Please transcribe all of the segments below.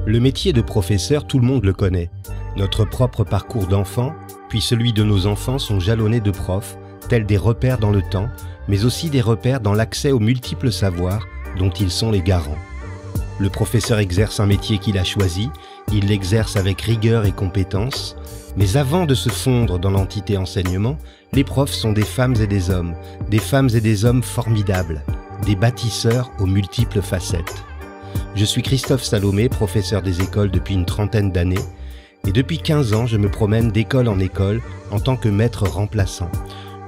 Le métier de professeur, tout le monde le connaît. Notre propre parcours d'enfant, puis celui de nos enfants sont jalonnés de profs, tels des repères dans le temps, mais aussi des repères dans l'accès aux multiples savoirs dont ils sont les garants. Le professeur exerce un métier qu'il a choisi, il l'exerce avec rigueur et compétence, mais avant de se fondre dans l'entité enseignement, les profs sont des femmes et des hommes formidables, des bâtisseurs aux multiples facettes. Je suis Christophe Salomé, professeur des écoles depuis une trentaine d'années, et depuis 15 ans, je me promène d'école en école en tant que maître remplaçant.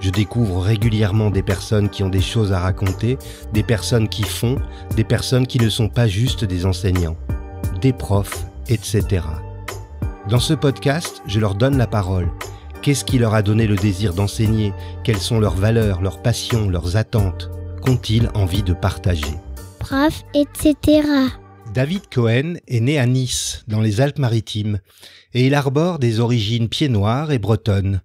Je découvre régulièrement des personnes qui ont des choses à raconter, des personnes qui font, des personnes qui ne sont pas juste des enseignants, des profs, etc. Dans ce podcast, je leur donne la parole. Qu'est-ce qui leur a donné le désir d'enseigner? Quelles sont leurs valeurs, leurs passions, leurs attentes? Qu'ont-ils envie de partager? Prof, etc. David Cohen est né à Nice, dans les Alpes-Maritimes, et il arbore des origines pieds-noirs et bretonnes.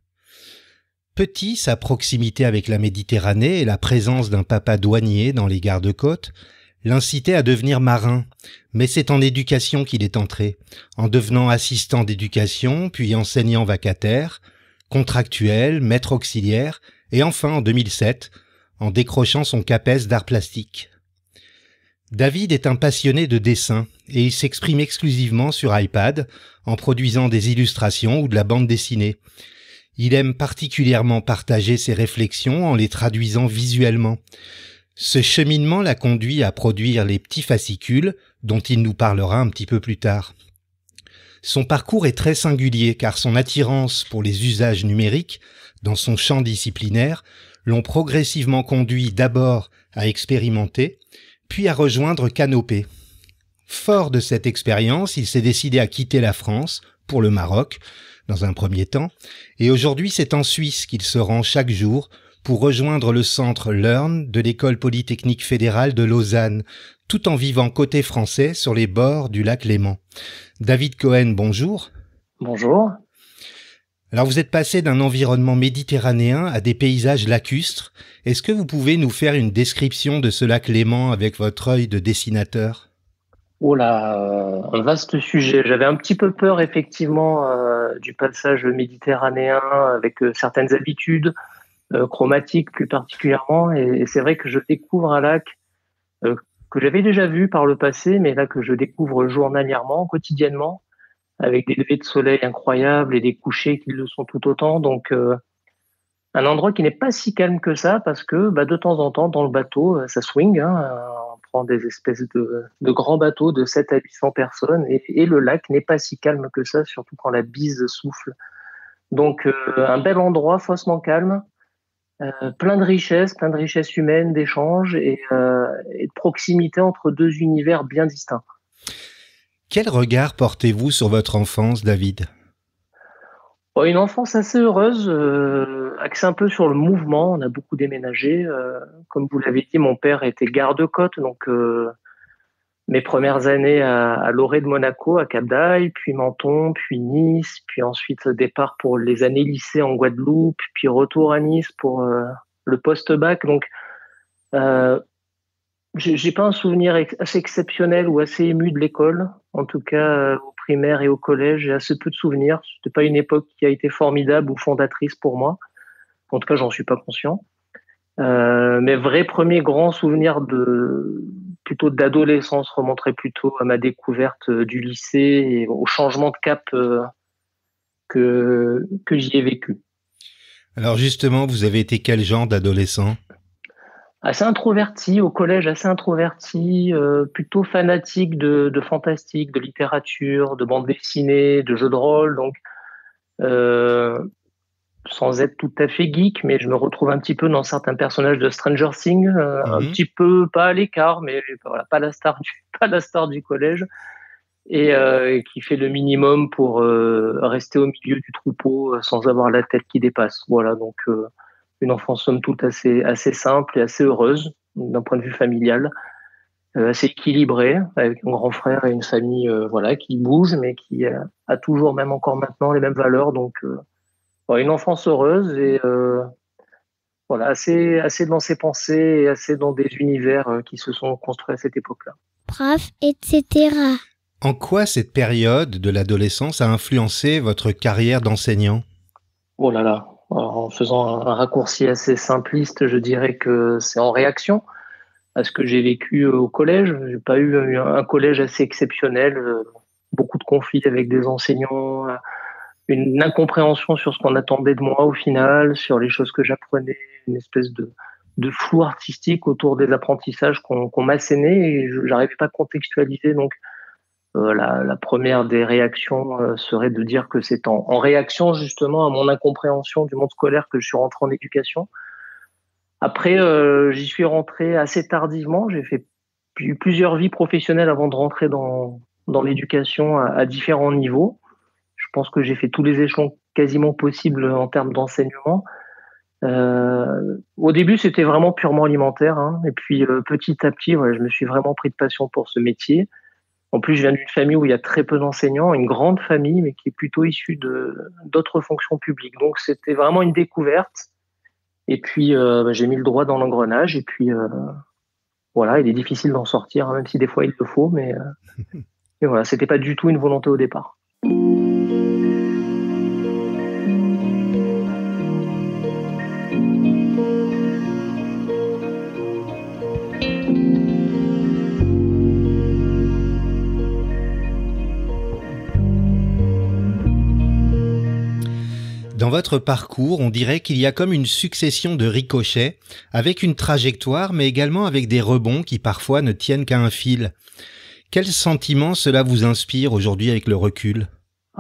Petit, sa proximité avec la Méditerranée et la présence d'un papa douanier dans les gardes-côtes l'incitaient à devenir marin, mais c'est en éducation qu'il est entré, en devenant assistant d'éducation, puis enseignant vacataire, contractuel, maître auxiliaire, et enfin en 2007, en décrochant son CAPES d'art plastique. David est un passionné de dessin et il s'exprime exclusivement sur iPad en produisant des illustrations ou de la bande dessinée. Il aime particulièrement partager ses réflexions en les traduisant visuellement. Ce cheminement l'a conduit à produire les petits fascicules dont il nous parlera un petit peu plus tard. Son parcours est très singulier car son attirance pour les usages numériques dans son champ disciplinaire l'ont progressivement conduit d'abord à expérimenter, puis à rejoindre Canopé. Fort de cette expérience, il s'est décidé à quitter la France pour le Maroc, dans un premier temps, et aujourd'hui c'est en Suisse qu'il se rend chaque jour pour rejoindre le centre Learn de l'École Polytechnique Fédérale de Lausanne, tout en vivant côté français sur les bords du lac Léman. David Cohen, bonjour. Bonjour. Alors vous êtes passé d'un environnement méditerranéen à des paysages lacustres. Est-ce que vous pouvez nous faire une description de ce lac Léman avec votre œil de dessinateur? Oh là, un vaste sujet. J'avais un petit peu peur effectivement du passage méditerranéen avec certaines habitudes chromatiques plus particulièrement. Et c'est vrai que je découvre un lac que j'avais déjà vu par le passé, mais là que je découvre journalièrement, quotidiennement, avec des levées de soleil incroyables et des couchers qui le sont tout autant. Donc, un endroit qui n'est pas si calme que ça parce que de temps en temps, dans le bateau, ça swing. On prend des espèces de grands bateaux de 7 à 800 personnes et le lac n'est pas si calme que ça, surtout quand la bise souffle. Donc, un bel endroit, faussement calme, plein de richesses humaines, d'échanges et de proximité entre deux univers bien distincts. Quel regard portez-vous sur votre enfance, David? Une enfance assez heureuse, axée un peu sur le mouvement. On a beaucoup déménagé. Comme vous l'avez dit, mon père était garde-côte, donc mes premières années à Loré de Monaco, à Cap d'Aille, puis Menton, puis Nice, puis ensuite départ pour les années lycée en Guadeloupe, puis retour à Nice pour le post-bac. Donc, j'ai pas un souvenir assez exceptionnel ou assez ému de l'école. En tout cas, au primaire et au collège, j'ai assez peu de souvenirs. C'était pas une époque qui a été formidable ou fondatrice pour moi. En tout cas, j'en suis pas conscient. Mes vrais premiers grands souvenirs plutôt d'adolescence remonteraient plutôt à ma découverte du lycée et au changement de cap que j'y ai vécu. Alors justement, vous avez été quel genre d'adolescent? Assez introverti, au collège assez introverti, plutôt fanatique de fantastique, de littérature, de bande dessinée, de jeux de rôle, donc sans être tout à fait geek, mais je me retrouve un petit peu dans certains personnages de Stranger Things, un petit peu pas à l'écart, mais voilà, pas la star du collège, et qui fait le minimum pour rester au milieu du troupeau sans avoir la tête qui dépasse. Voilà, donc une enfance somme toute assez simple et assez heureuse d'un point de vue familial, assez équilibrée, avec un grand frère et une famille qui bouge, mais qui a toujours, même encore maintenant, les mêmes valeurs. Donc une enfance heureuse et assez dans ses pensées et assez dans des univers qui se sont construits à cette époque-là. Prof, etc. En quoi cette période de l'adolescence a influencé votre carrière d'enseignant? Oh là là, alors, en faisant un raccourci assez simpliste, je dirais que c'est en réaction à ce que j'ai vécu au collège. J'ai pas eu un collège assez exceptionnel, beaucoup de conflits avec des enseignants, une incompréhension sur ce qu'on attendait de moi au final, sur les choses que j'apprenais, une espèce de flou artistique autour des apprentissages qu'on m'assénait et j'arrivais pas à contextualiser. Donc, la première des réactions serait de dire que c'est en réaction justement à mon incompréhension du monde scolaire que je suis rentré en éducation. Après, j'y suis rentré assez tardivement. J'ai eu plusieurs vies professionnelles avant de rentrer dans l'éducation à différents niveaux. Je pense que j'ai fait tous les échelons quasiment possibles en termes d'enseignement. Au début, c'était vraiment purement alimentaire, hein. Et puis, petit à petit, ouais, je me suis vraiment pris de passion pour ce métier. En plus, je viens d'une famille où il y a très peu d'enseignants, une grande famille, mais qui est plutôt issue d'autres fonctions publiques. Donc, c'était vraiment une découverte. Et puis, j'ai mis le doigt dans l'engrenage. Et puis, voilà, il est difficile d'en sortir, hein, même si des fois il le faut. Mais voilà, c'était pas du tout une volonté au départ. Dans votre parcours, on dirait qu'il y a comme une succession de ricochets, avec une trajectoire, mais également avec des rebonds qui parfois ne tiennent qu'à un fil. Quel sentiment cela vous inspire aujourd'hui avec le recul?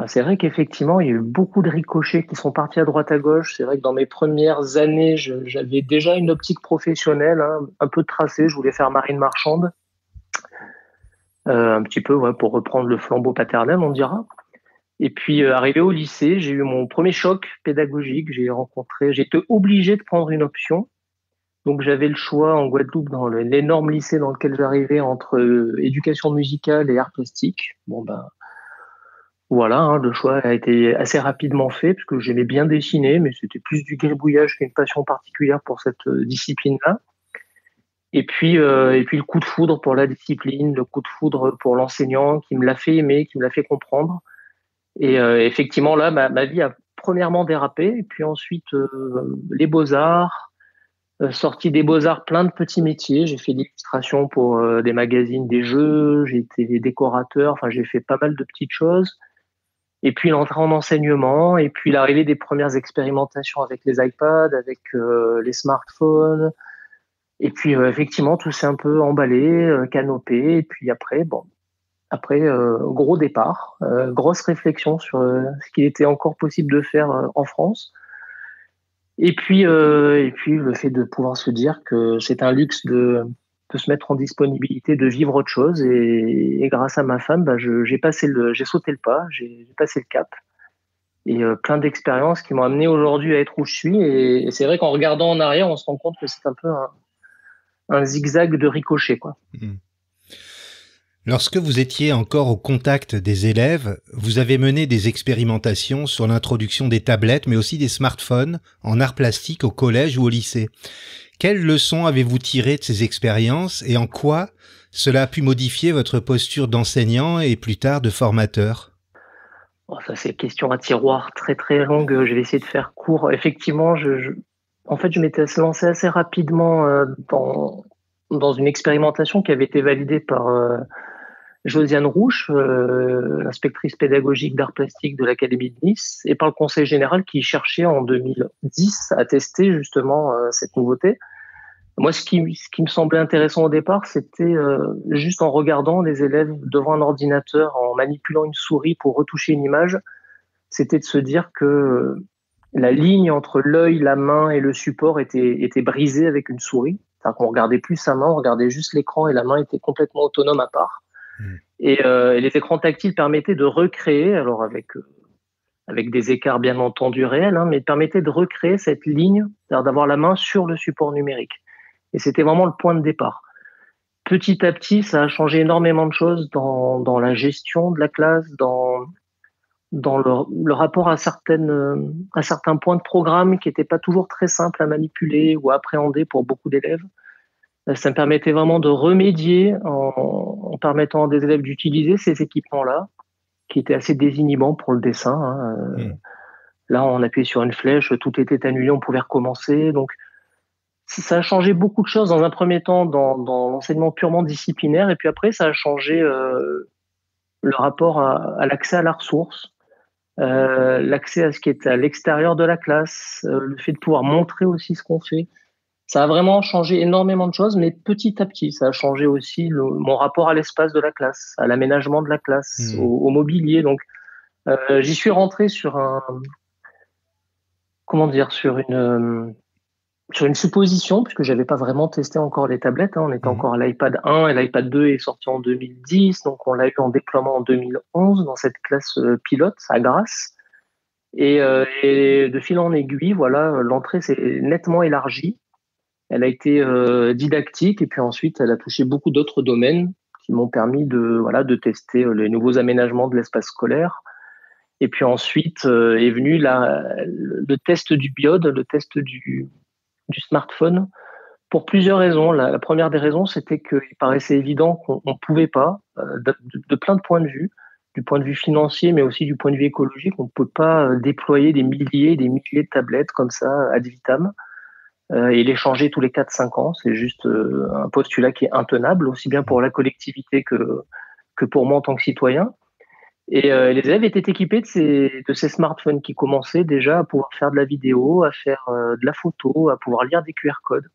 C'est vrai qu'effectivement, il y a eu beaucoup de ricochets qui sont partis à droite à gauche. C'est vrai que dans mes premières années, j'avais déjà une optique professionnelle, hein, un peu tracée. Je voulais faire marine marchande, un petit peu, ouais, pour reprendre le flambeau paternel, on dira. Et puis, arrivé au lycée, j'ai eu mon premier choc pédagogique. J'ai été obligé de prendre une option. Donc, j'avais le choix en Guadeloupe, dans l'énorme lycée dans lequel j'arrivais, entre éducation musicale et art plastique. Bon, ben, voilà, hein, le choix a été assez rapidement fait, parce que j'aimais bien dessiner, mais c'était plus du gribouillage qu'une passion particulière pour cette discipline-là. Et puis le coup de foudre pour la discipline, le coup de foudre pour l'enseignant, qui me l'a fait aimer, qui me l'a fait comprendre. Et effectivement, là, ma vie a premièrement dérapé, et puis ensuite les beaux-arts, sorti des beaux-arts, plein de petits métiers. J'ai fait de l'illustration pour des magazines, des jeux, j'ai été décorateur, enfin j'ai fait pas mal de petites choses. Et puis l'entrée en enseignement, et puis l'arrivée des premières expérimentations avec les iPads, avec les smartphones. Et puis effectivement, tout s'est un peu emballé, canopé. Et puis après, gros départ, grosse réflexion sur ce qu'il était encore possible de faire en France. Et puis le fait de pouvoir se dire que c'est un luxe de se mettre en disponibilité, de vivre autre chose. Et grâce à ma femme, bah, j'ai sauté le pas, j'ai passé le cap. Et plein d'expériences qui m'ont amené aujourd'hui à être où je suis. Et c'est vrai qu'en regardant en arrière, on se rend compte que c'est un peu un zigzag de ricochet, quoi. Mmh. Lorsque vous étiez encore au contact des élèves, vous avez mené des expérimentations sur l'introduction des tablettes, mais aussi des smartphones en art plastique au collège ou au lycée. Quelles leçons avez-vous tirées de ces expériences et en quoi cela a pu modifier votre posture d'enseignant et plus tard de formateur? Bon, ça, c'est une question à tiroir très très longue. Je vais essayer de faire court. Effectivement, en fait, je m'étais lancé assez rapidement dans une expérimentation qui avait été validée par Josiane Rouche, l'inspectrice pédagogique d'art plastique de l'Académie de Nice, et par le Conseil général qui cherchait en 2010 à tester justement cette nouveauté. Moi, ce qui me semblait intéressant au départ, c'était juste en regardant les élèves devant un ordinateur, en manipulant une souris pour retoucher une image, c'était de se dire que la ligne entre l'œil, la main et le support était brisée avec une souris. C'est-à-dire qu'on regardait plus sa main, on regardait juste l'écran et la main était complètement autonome à part. Et les écrans tactiles permettaient de recréer, alors avec des écarts bien entendu réels, hein, mais permettaient de recréer cette ligne, c'est-à-dire d'avoir la main sur le support numérique. Et c'était vraiment le point de départ. Petit à petit, ça a changé énormément de choses dans la gestion de la classe, dans le rapport à certains points de programme qui n'étaient pas toujours très simples à manipuler ou à appréhender pour beaucoup d'élèves. Ça me permettait vraiment de remédier en permettant à des élèves d'utiliser ces équipements-là, qui étaient assez désinhibants pour le dessin, hein. Là, on appuyait sur une flèche, tout était annulé, on pouvait recommencer. Donc, ça a changé beaucoup de choses dans un premier temps dans l'enseignement purement disciplinaire, et puis après, ça a changé le rapport à l'accès à la ressource, l'accès à ce qui est à l'extérieur de la classe, le fait de pouvoir montrer aussi ce qu'on fait. Ça a vraiment changé énormément de choses, mais petit à petit, ça a changé aussi mon rapport à l'espace de la classe, à l'aménagement de la classe, au mobilier. Donc, j'y suis rentré sur sur une supposition, puisque j'avais pas vraiment testé encore les tablettes, hein. On était encore à l'iPad 1 et l'iPad 2 est sorti en 2010, donc on l'a eu en déploiement en 2011 dans cette classe pilote à Grasse. Et de fil en aiguille, voilà, l'entrée s'est nettement élargie. Elle a été didactique, et puis ensuite elle a touché beaucoup d'autres domaines qui m'ont permis de tester les nouveaux aménagements de l'espace scolaire. Et puis ensuite est venu le test du biode, le test du smartphone, pour plusieurs raisons. La première des raisons, c'était qu'il paraissait évident qu'on ne pouvait pas, de plein de points de vue, du point de vue financier, mais aussi du point de vue écologique, on ne peut pas déployer des milliers et des milliers de tablettes comme ça, ad vitam, et les changer tous les 4-5 ans. C'est juste un postulat qui est intenable, aussi bien pour la collectivité que pour moi en tant que citoyen. Et les élèves étaient équipés de ces smartphones qui commençaient déjà à pouvoir faire de la vidéo, à faire de la photo, à pouvoir lire des QR codes.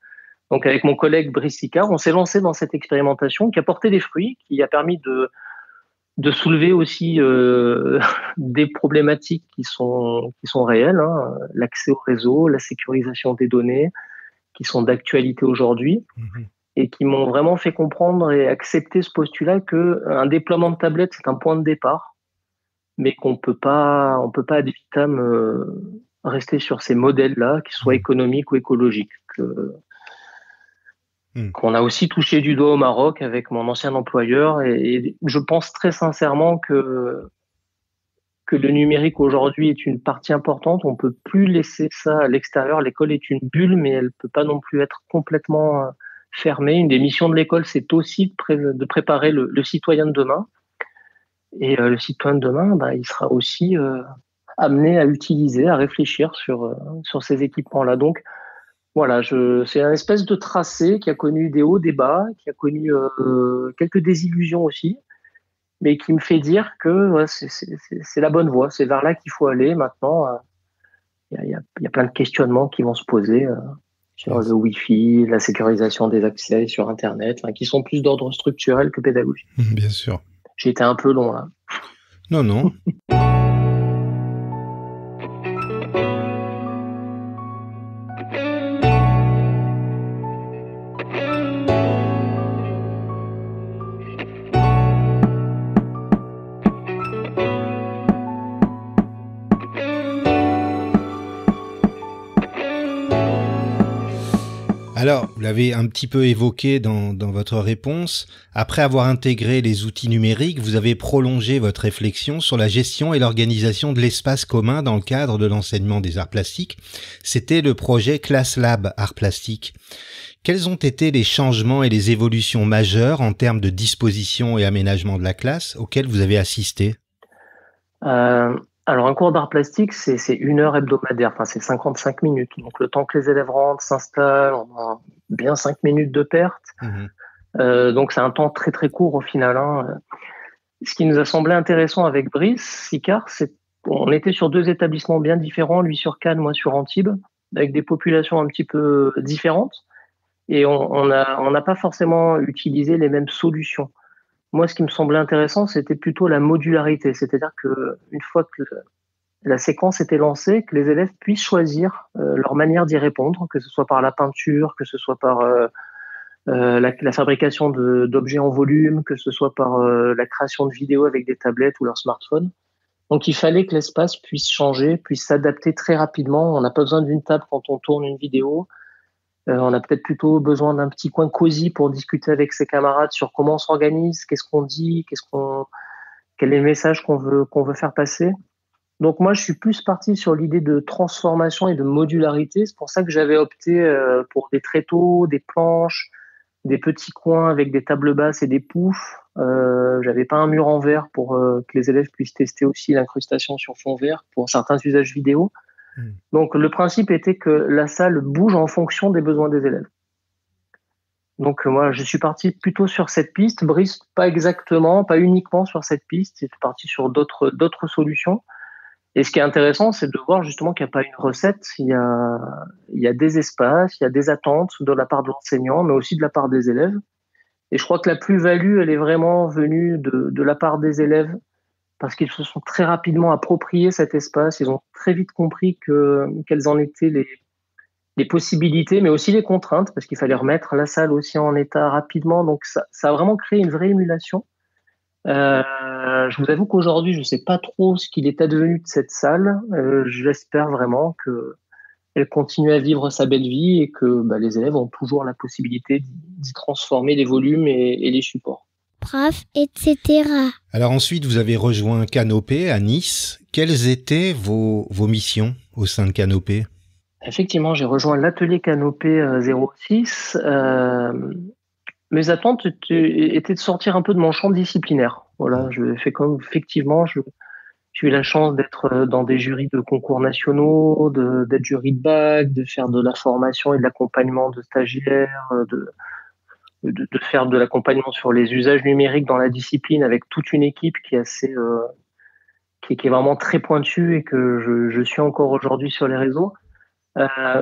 Donc avec mon collègue Brice Sicard, on s'est lancé dans cette expérimentation qui a porté des fruits, qui a permis de soulever aussi des problématiques qui sont réelles, hein. L'accès au réseau, la sécurisation des données, qui sont d'actualité aujourd'hui, et qui m'ont vraiment fait comprendre et accepter ce postulat qu'un déploiement de tablettes, c'est un point de départ, mais qu'on peut pas ad vitam rester sur ces modèles-là, qu'ils soient économiques ou écologiques. Qu'on a aussi touché du doigt au Maroc avec mon ancien employeur, et je pense très sincèrement que le numérique aujourd'hui est une partie importante. On peut plus laisser ça à l'extérieur. L'école est une bulle, mais elle peut pas non plus être complètement fermée. Une des missions de l'école, c'est aussi de préparer le citoyen de demain. Et le citoyen de demain, il sera aussi amené à utiliser, à réfléchir sur ces équipements-là. Donc, voilà, c'est un espèce de tracé qui a connu des hauts, des bas, qui a connu quelques désillusions aussi, mais qui me fait dire que c'est la bonne voie, c'est vers là qu'il faut aller maintenant. Il y a plein de questionnements qui vont se poser sur le Wi-Fi, la sécurisation des accès sur Internet, qui sont plus d'ordre structurel que pédagogique. Bien sûr. J'ai été un peu long là. Non, non. Alors, vous l'avez un petit peu évoqué dans votre réponse. Après avoir intégré les outils numériques, vous avez prolongé votre réflexion sur la gestion et l'organisation de l'espace commun dans le cadre de l'enseignement des arts plastiques. C'était le projet ClassLab Arts Plastiques. Quels ont été les changements et les évolutions majeures en termes de disposition et aménagement de la classe auxquels vous avez assisté ? Alors, un cours d'art plastique, c'est 1 heure hebdomadaire, c'est 55 minutes. Donc, le temps que les élèves rentrent, s'installent, on a bien 5 minutes de perte. Donc, c'est un temps très, très court au final, hein. Ce qui nous a semblé intéressant avec Brice Sicard, c'est qu'on était sur 2 établissements bien différents, lui sur Cannes, moi sur Antibes, avec des populations un petit peu différentes. Et on n'a pas forcément utilisé les mêmes solutions. Moi, ce qui me semblait intéressant, c'était plutôt la modularité. C'est-à-dire qu'une fois que la séquence était lancée, que les élèves puissent choisir leur manière d'y répondre, que ce soit par la peinture, que ce soit par la fabrication d'objets en volume, que ce soit par la création de vidéos avec des tablettes ou leur smartphone. Donc, il fallait que l'espace puisse changer, puisse s'adapter très rapidement. On n'a pas besoin d'une table quand on tourne une vidéo. On a peut-être plutôt besoin d'un petit coin cosy pour discuter avec ses camarades sur comment on s'organise, qu'est-ce qu'on dit, quel est le message qu'on veut faire passer. Donc moi, je suis plus parti sur l'idée de transformation et de modularité. C'est pour ça que j'avais opté pour des tréteaux, des planches, des petits coins avec des tables basses et des poufs. J'avais pas un mur en verre pour que les élèves puissent tester aussi l'incrustation sur fond vert pour certains usages vidéo. Donc le principe était que la salle bouge en fonction des besoins des élèves. Donc moi je suis parti plutôt sur cette piste. Brice, pas exactement, pas uniquement sur cette piste. C'est parti sur d'autres solutions. Et ce qui est intéressant, c'est de voir justement qu'il n'y a pas une recette. Il y a des espaces, il y a des attentes de la part de l'enseignant, mais aussi de la part des élèves. Et je crois que la plus-value, elle est vraiment venue de la part des élèves, parce qu'ils se sont très rapidement appropriés cet espace. Ils ont très vite compris quelles en étaient les possibilités, mais aussi les contraintes, parce qu'il fallait remettre la salle aussi en état rapidement. Donc ça a vraiment créé une vraie émulation. Je vous avoue qu'aujourd'hui, je ne sais pas trop ce qu'il est advenu de cette salle. J'espère vraiment qu'elle continue à vivre sa belle vie et que les élèves ont toujours la possibilité d'y transformer les volumes et les supports. Prof, etc. Alors ensuite, vous avez rejoint Canopé à Nice. Quelles étaient vos missions au sein de Canopé ? Effectivement, j'ai rejoint l'atelier Canopé 06. Mes attentes étaient de sortir un peu de mon champ disciplinaire. Voilà, effectivement, j'ai eu la chance d'être dans des jurys de concours nationaux, d'être jury de bac, de faire de la formation et de l'accompagnement de stagiaires, de faire de l'accompagnement sur les usages numériques dans la discipline avec toute une équipe qui est vraiment très pointue et que je suis encore aujourd'hui sur les réseaux.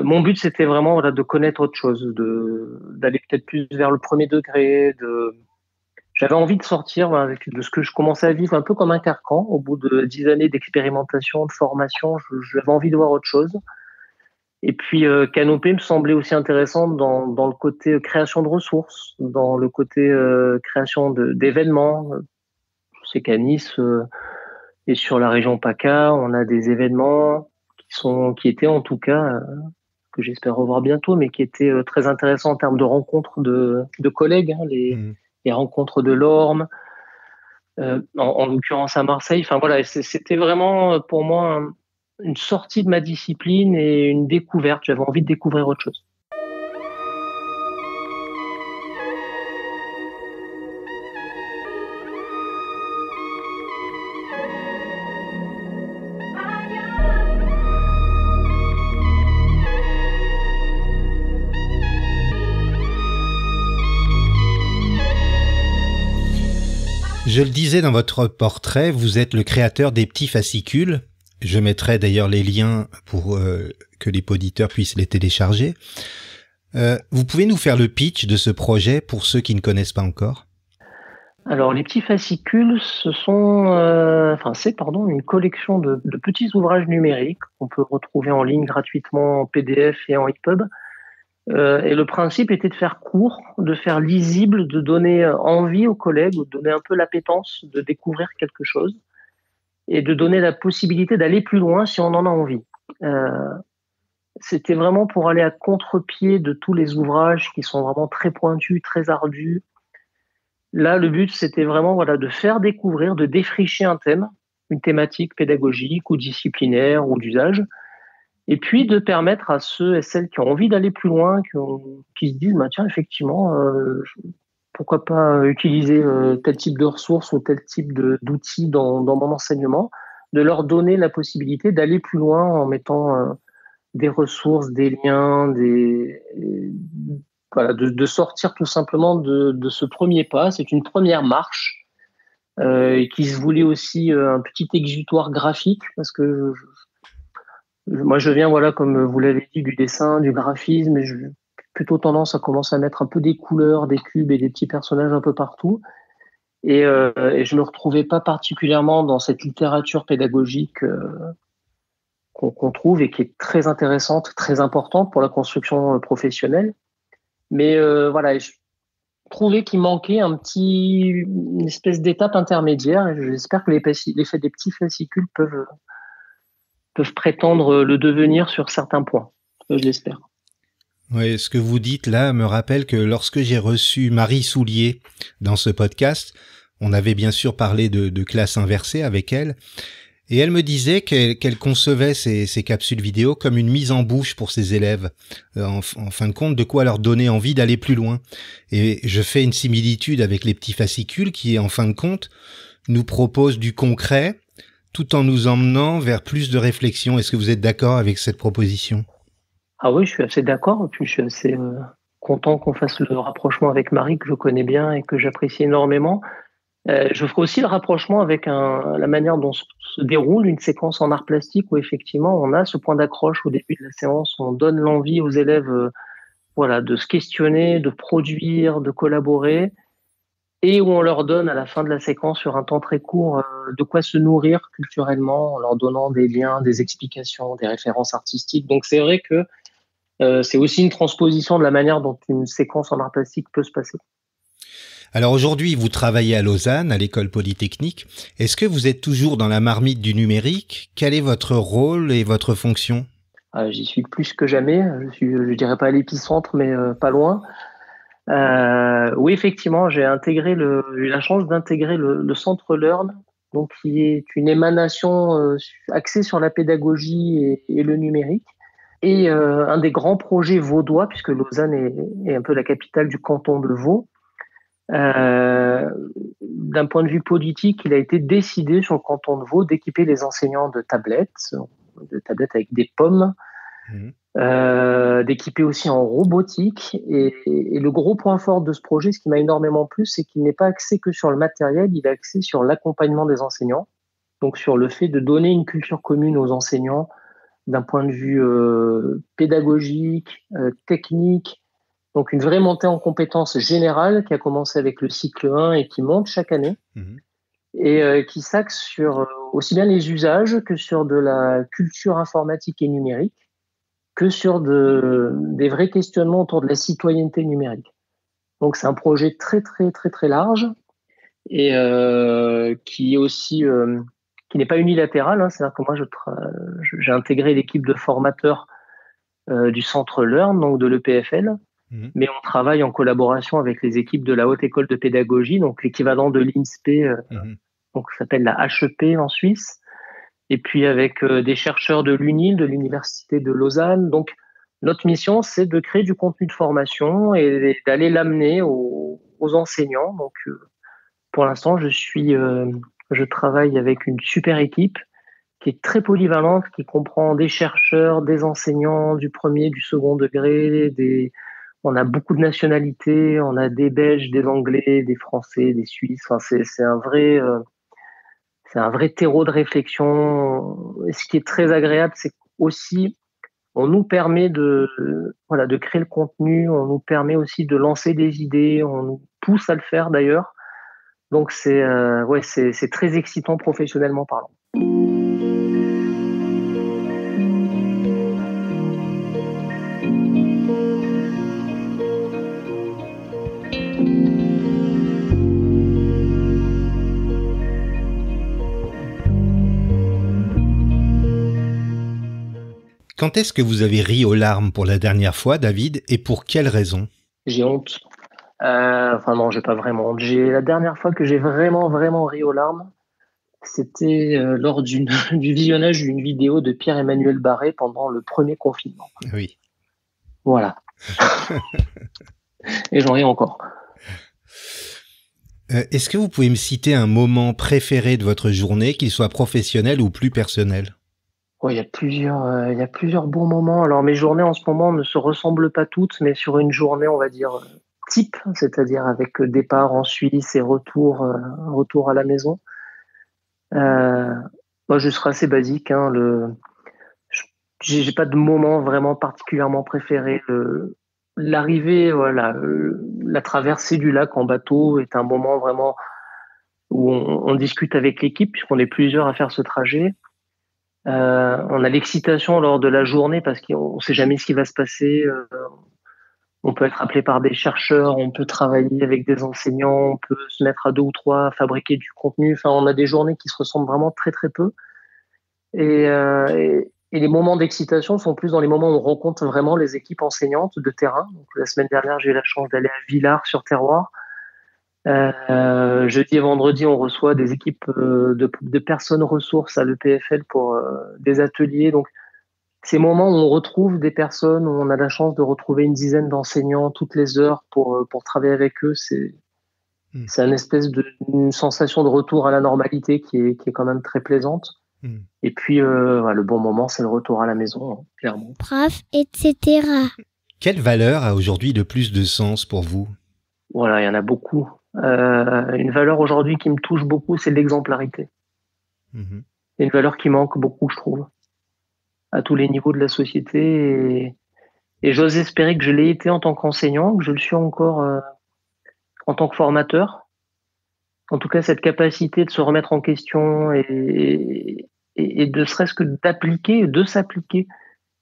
Mon but, c'était vraiment de connaître autre chose, d'aller peut-être plus vers le premier degré. J'avais envie de sortir de ce que je commençais à vivre un peu comme un carcan. Au bout de 10 années d'expérimentation, de formation, j'avais envie de voir autre chose. Et puis, Canopé me semblait aussi intéressant dans le côté création de ressources, dans le côté création d'événements. Je sais qu'à Nice et sur la région PACA, on a des événements qui étaient en tout cas, que j'espère revoir bientôt, mais qui étaient très intéressants en termes de rencontres de collègues, les rencontres de l'Orme, en l'occurrence à Marseille. Enfin voilà, c'était vraiment pour moi une sortie de ma discipline et une découverte. J'avais envie de découvrir autre chose. Je le disais dans votre portrait, vous êtes le créateur des petits fascicules. Je mettrai d'ailleurs les liens pour que les auditeurs puissent les télécharger. Vous pouvez nous faire le pitch de ce projet pour ceux qui ne connaissent pas encore ? Alors, les petits fascicules, c'est une collection de petits ouvrages numériques qu'on peut retrouver en ligne gratuitement en PDF et en EPUB. Et le principe était de faire court, de faire lisible, de donner envie aux collègues, de donner un peu l'appétence de découvrir quelque chose et de donner la possibilité d'aller plus loin si on en a envie. C'était vraiment pour aller à contre-pied de tous les ouvrages qui sont vraiment très pointus, très ardus. Là, le but, c'était vraiment de faire découvrir, de défricher un thème, une thématique pédagogique ou disciplinaire ou d'usage, et puis de permettre à ceux et celles qui ont envie d'aller plus loin, qui se disent tiens, effectivement, pourquoi pas utiliser tel type de ressources ou tel type d'outils dans mon enseignement, de leur donner la possibilité d'aller plus loin en mettant des ressources, des liens, de sortir tout simplement de ce premier pas. C'est une première marche qui se voulait aussi un petit exutoire graphique, parce que moi, je viens, comme vous l'avez dit, du dessin, du graphisme, et j'ai plutôt tendance à commencer à mettre un peu des couleurs, des cubes et des petits personnages un peu partout. Et je ne me retrouvais pas particulièrement dans cette littérature pédagogique qu'on trouve et qui est très intéressante, très importante pour la construction professionnelle. Mais je trouvais qu'il manquait une espèce d'étape intermédiaire, et j'espère que l'effet des petits fascicules peuvent prétendre le devenir sur certains points. Je l'espère. Oui, ce que vous dites là me rappelle que lorsque j'ai reçu Marie Soulier dans ce podcast, on avait bien sûr parlé de classe inversée avec elle, Et elle me disait qu'elle concevait ces capsules vidéo comme une mise en bouche pour ses élèves, en fin de compte, de quoi leur donner envie d'aller plus loin. Et je fais une similitude avec les petits fascicules qui, en fin de compte, nous proposent du concret tout en nous emmenant vers plus de réflexion. Est-ce que vous êtes d'accord avec cette proposition ? Ah oui, je suis assez d'accord. Et puis, je suis assez content qu'on fasse le rapprochement avec Marie, que je connais bien et que j'apprécie énormément. Je ferai aussi le rapprochement avec la manière dont se déroule une séquence en art plastique où effectivement on a ce point d'accroche au début de la séance, où on donne l'envie aux élèves de se questionner, de produire, de collaborer, et où on leur donne à la fin de la séquence, sur un temps très court, de quoi se nourrir culturellement, en leur donnant des liens, des explications, des références artistiques. Donc c'est vrai que c'est aussi une transposition de la manière dont une séquence en art plastique peut se passer. Alors aujourd'hui, vous travaillez à Lausanne, à l'école polytechnique. Est-ce que vous êtes toujours dans la marmite du numérique ? Quel est votre rôle et votre fonction ? J'y suis plus que jamais. Je dirais pas à l'épicentre, mais pas loin. Oui, effectivement, j'ai eu la chance d'intégrer le Centre Learn, donc qui est une émanation axée sur la pédagogie et le numérique. Et un des grands projets vaudois, puisque Lausanne est un peu la capitale du canton de Vaud. D'un point de vue politique, il a été décidé sur le canton de Vaud d'équiper les enseignants de tablettes avec des pommes, d'équiper aussi en robotique. Et le gros point fort de ce projet, ce qui m'a énormément plu, c'est qu'il n'est pas axé que sur le matériel, il est axé sur l'accompagnement des enseignants, donc sur le fait de donner une culture commune aux enseignants d'un point de vue pédagogique, technique. Donc une vraie montée en compétences générales qui a commencé avec le cycle 1 et qui monte chaque année, et qui s'axe sur aussi bien les usages que sur de la culture informatique et numérique, que sur des vrais questionnements autour de la citoyenneté numérique. Donc c'est un projet très très très très large et qui est aussi qui n'est pas unilatéral, hein. C'est-à-dire que moi j'ai intégré l'équipe de formateurs du Centre Learn, donc de l'EPFL. Mais on travaille en collaboration avec les équipes de la Haute École de Pédagogie, donc l'équivalent de l'INSPE, donc ça s'appelle la HEP en Suisse, et puis avec des chercheurs de l'UNIL, de l'Université de Lausanne. Donc notre mission, c'est de créer du contenu de formation et d'aller l'amener aux enseignants. Donc pour l'instant, je travaille avec une super équipe qui est très polyvalente, qui comprend des chercheurs, des enseignants du premier, du second degré, on a beaucoup de nationalités, on a des Belges, des Anglais, des Français, des Suisses. Enfin, c'est un vrai terreau de réflexion. Et ce qui est très agréable, c'est qu'aussi, on nous permet de créer le contenu, on nous permet aussi de lancer des idées, on nous pousse à le faire d'ailleurs. Donc c'est très excitant professionnellement parlant. Quand est-ce que vous avez ri aux larmes pour la dernière fois, David, et pour quelle raison ? J'ai honte. Non, j'ai pas vraiment honte. La dernière fois que j'ai vraiment, vraiment ri aux larmes, c'était lors du visionnage d'une vidéo de Pierre-Emmanuel Barré pendant le premier confinement. Oui. Voilà. Et j'en ris encore. Est-ce que vous pouvez me citer un moment préféré de votre journée, qu'il soit professionnel ou plus personnel ? Il y a plusieurs bons moments. Alors mes journées en ce moment ne se ressemblent pas toutes, mais sur une journée, on va dire type, c'est-à-dire avec départ en Suisse et retour à la maison. Moi, je serai assez basique. Hein, j'ai pas de moment vraiment particulièrement préféré. L'arrivée, la traversée du lac en bateau est un moment vraiment où on discute avec l'équipe, puisqu'on est plusieurs à faire ce trajet. On a l'excitation lors de la journée parce qu'on ne sait jamais ce qui va se passer. On peut être appelé par des chercheurs, on peut travailler avec des enseignants, on peut se mettre à 2 ou 3 à fabriquer du contenu. Enfin, on a des journées qui se ressemblent vraiment très très peu. Et les moments d'excitation sont plus dans les moments où on rencontre vraiment les équipes enseignantes de terrain. Donc, la semaine dernière, j'ai eu la chance d'aller à Villars sur Terroir. Jeudi et vendredi, on reçoit des équipes de personnes ressources à l'EPFL pour des ateliers. Donc, ces moments où on retrouve des personnes, où on a la chance de retrouver une dizaine d'enseignants toutes les heures pour travailler avec eux, c'est une espèce une sensation de retour à la normalité qui est quand même très plaisante. Et puis, le bon moment, c'est le retour à la maison, hein, clairement. Prof, etc. Quelle valeur a aujourd'hui le plus de sens pour vous? Voilà, il y en a beaucoup. Une valeur aujourd'hui qui me touche beaucoup, c'est l'exemplarité. C'est une valeur qui manque beaucoup, je trouve, à tous les niveaux de la société. Et j'ose espérer que je l'ai été en tant qu'enseignant, que je le suis encore en tant que formateur. En tout cas, cette capacité de se remettre en question et de serait-ce que d'appliquer, de s'appliquer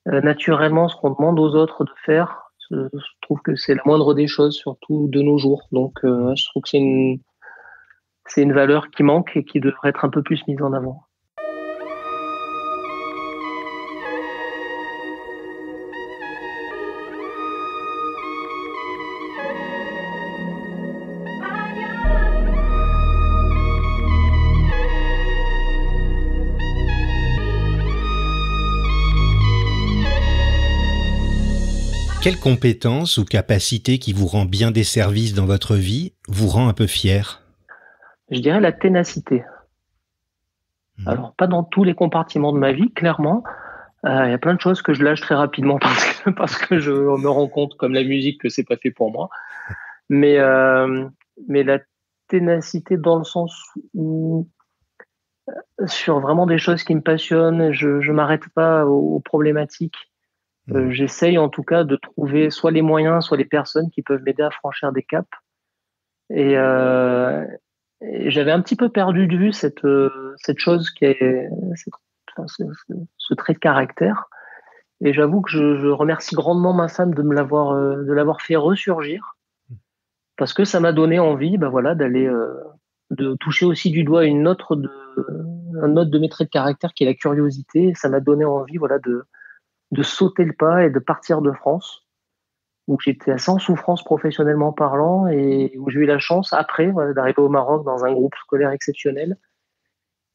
naturellement ce qu'on demande aux autres de faire. Je trouve que c'est la moindre des choses, surtout de nos jours. Donc, je trouve que c'est une valeur qui manque et qui devrait être un peu plus mise en avant. Quelle compétence ou capacité qui vous rend bien des services dans votre vie vous rend un peu fier? Je dirais la ténacité. Alors, pas dans tous les compartiments de ma vie, clairement. Il y a plein de choses que je lâche très rapidement parce que je me rends compte, comme la musique, que c'est pas fait pour moi. Mais la ténacité dans le sens où, sur vraiment des choses qui me passionnent, je m'arrête pas aux problématiques. J'essaye en tout cas de trouver soit les moyens, soit les personnes qui peuvent m'aider à franchir des caps. Et j'avais un petit peu perdu de vue cette chose qui est ce trait de caractère. Et j'avoue que je remercie grandement ma femme de l'avoir fait ressurgir, parce que ça m'a donné envie, d'aller de toucher aussi du doigt un autre de mes traits de caractère qui est la curiosité. Ça m'a donné envie, de sauter le pas et de partir de France, où j'étais assez en souffrance professionnellement parlant et où j'ai eu la chance après d'arriver au Maroc dans un groupe scolaire exceptionnel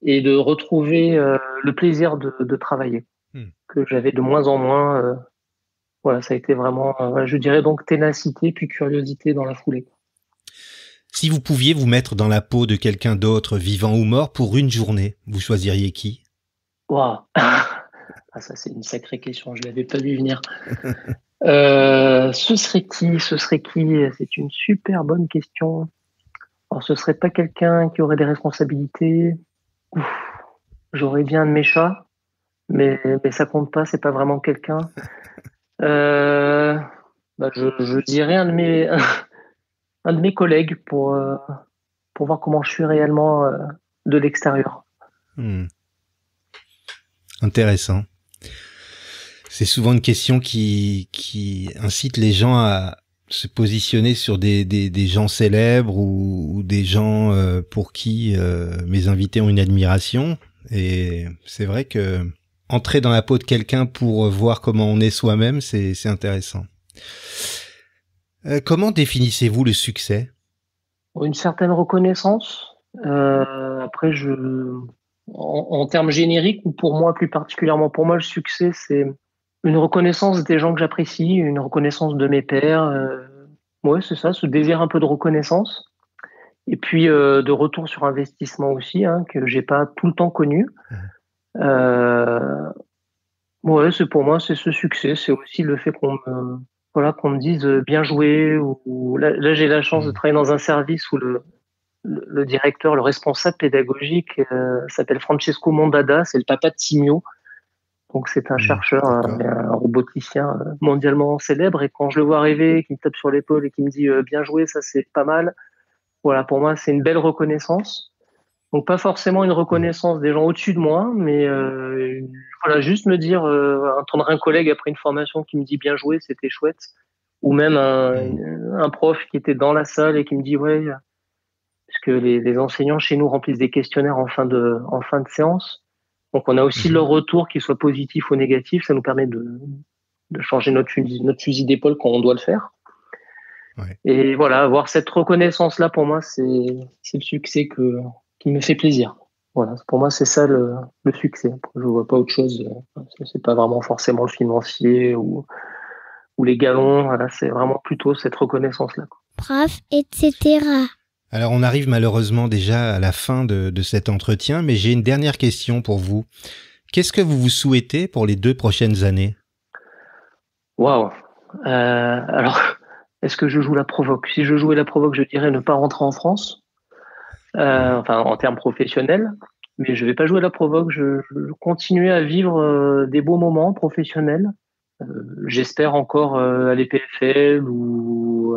et de retrouver le plaisir de travailler que j'avais de moins en moins. Ça a été vraiment, je dirais donc ténacité puis curiosité dans la foulée. Si vous pouviez vous mettre dans la peau de quelqu'un d'autre, vivant ou mort, pour une journée, vous choisiriez qui? Waouh. Ça, c'est une sacrée question, je ne l'avais pas vu venir. Ce serait qui? C'est une super bonne question. Alors, ce serait pas quelqu'un qui aurait des responsabilités. J'aurais bien un de mes chats, mais ça compte pas, c'est pas vraiment quelqu'un. Je dirais un de mes collègues pour voir comment je suis réellement de l'extérieur. Intéressant. C'est souvent une question qui incite les gens à se positionner sur des gens célèbres ou des gens pour qui mes invités ont une admiration. Et c'est vrai que entrer dans la peau de quelqu'un pour voir comment on est soi-même, c'est intéressant. Comment définissez-vous le succès? Une certaine reconnaissance. Après, en termes génériques, ou pour moi, plus particulièrement pour moi, le succès, c'est une reconnaissance des gens que j'apprécie, une reconnaissance de mes pairs. Ouais, c'est ça, ce désir un peu de reconnaissance. Et puis, de retour sur investissement aussi, que j'ai pas tout le temps connu. Pour moi, c'est ce succès. C'est aussi le fait qu'on me dise bien joué. Là, j'ai la chance de travailler dans un service où le directeur, le responsable pédagogique s'appelle Francesco Mondada, c'est le papa de Simio. Donc c'est un chercheur, un roboticien mondialement célèbre. Et quand je le vois arriver, qui me tape sur l'épaule et qui me dit bien joué, ça c'est pas mal. Voilà, pour moi c'est une belle reconnaissance. Donc pas forcément une reconnaissance des gens au-dessus de moi, mais juste me dire, entendre un collègue après une formation qui me dit bien joué, c'était chouette. Ou même un prof qui était dans la salle et qui me dit ouais, parce que les enseignants chez nous remplissent des questionnaires en fin de séance. Donc on a aussi leur retour, qu'il soit positif ou négatif, ça nous permet de changer notre fusil d'épaule quand on doit le faire. Ouais. Et voilà, avoir cette reconnaissance-là, pour moi, c'est le succès qui me fait plaisir. Voilà, pour moi, c'est ça le succès. Je vois pas autre chose. C'est pas vraiment forcément le financier ou les galons. Voilà, c'est vraiment plutôt cette reconnaissance-là. Prof, etc. Alors, on arrive malheureusement déjà à la fin de cet entretien, mais j'ai une dernière question pour vous. Qu'est-ce que vous vous souhaitez pour les 2 prochaines années? Waouh. Alors, est-ce que je joue la provoque? Si je jouais la provoque, je dirais ne pas rentrer en France. Enfin, en termes professionnels, mais je vais pas jouer la provoque. Je continuer à vivre des beaux moments professionnels. J'espère encore à l'EPFL ou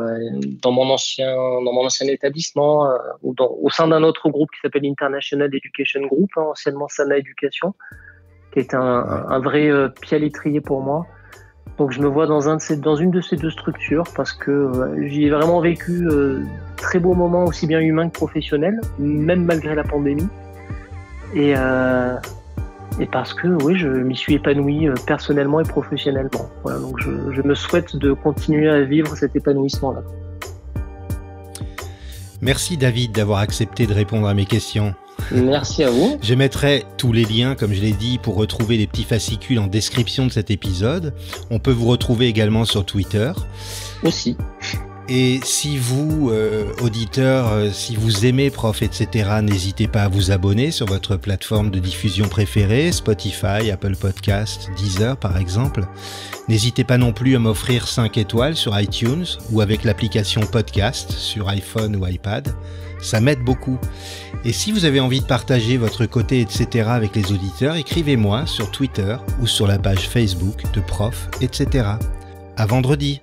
dans mon ancien établissement ou au sein d'un autre groupe qui s'appelle International Education Group, anciennement Sana Éducation, qui est un vrai pied à l'étrier pour moi. Donc je me vois dans une de ces 2 structures parce que j'y ai vraiment vécu très beaux moments aussi bien humains que professionnels, même malgré la pandémie. Et parce que oui, je m'y suis épanoui personnellement et professionnellement. Voilà, donc je me souhaite de continuer à vivre cet épanouissement-là. Merci David d'avoir accepté de répondre à mes questions. Merci à vous. Je mettrai tous les liens, comme je l'ai dit, pour retrouver les petits fascicules en description de cet épisode. On peut vous retrouver également sur Twitter. Aussi. Et si vous, auditeurs, si vous aimez Prof, etc., n'hésitez pas à vous abonner sur votre plateforme de diffusion préférée, Spotify, Apple Podcasts, Deezer par exemple. N'hésitez pas non plus à m'offrir 5 étoiles sur iTunes ou avec l'application Podcast sur iPhone ou iPad. Ça m'aide beaucoup. Et si vous avez envie de partager votre côté, etc. avec les auditeurs, écrivez-moi sur Twitter ou sur la page Facebook de Prof, etc. À vendredi.